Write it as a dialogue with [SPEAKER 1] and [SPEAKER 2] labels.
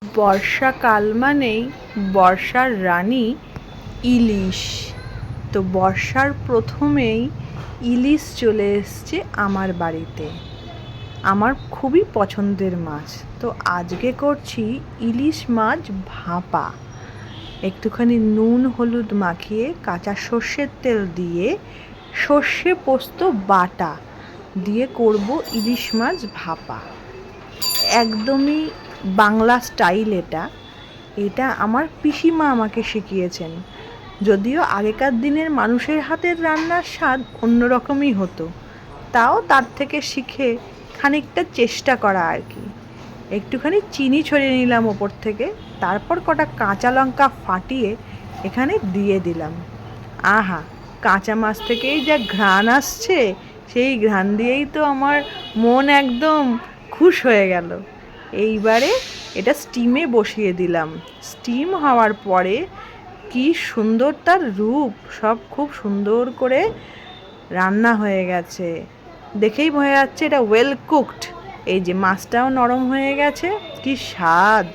[SPEAKER 1] বর্ষাকাল মানেই বর্ষার রানী ইলিশ। তো বর্ষার প্রথমেই ইলিশ চলে এসছে আমার বাড়িতে। আমার খুবই পছন্দের মাছ। তো আজকে করছি ইলিশ মাছ ভাপা। একটুখানি নুন হলুদ মাখিয়ে কাঁচা সর্ষের তেল দিয়ে সর্ষে পোস্ত বাটা দিয়ে করব ইলিশ মাছ ভাপা। একদমই বাংলা স্টাইল এটা আমার পিসিমা আমাকে শিখিয়েছেন। যদিও আগেকার দিনের মানুষের হাতের রান্নার স্বাদ অন্যরকমই হতো, তাও তার থেকে শিখে খানিকটা চেষ্টা করা আর কি। একটুখানি চিনি ছড়িয়ে নিলাম ওপর থেকে, তারপর কটা কাঁচা লঙ্কা ফাটিয়ে এখানে দিয়ে দিলাম। আহা, কাঁচা মাছ থেকেই যা ঘ্রাণ আসছে, সেই ঘ্রাণ দিয়েই তো আমার মন একদম খুশ হয়ে গেল। এইবারে এটা স্টিমে বসিয়ে দিলাম। স্টিম হওয়ার পরে কি সুন্দর তার রূপ, সব খুব সুন্দর করে রান্না হয়ে গেছে। দেখেই বোঝা যাচ্ছে এটা ওয়েল কুকড। এই যে মাছটাও নরম হয়ে গেছে, কি স্বাদ।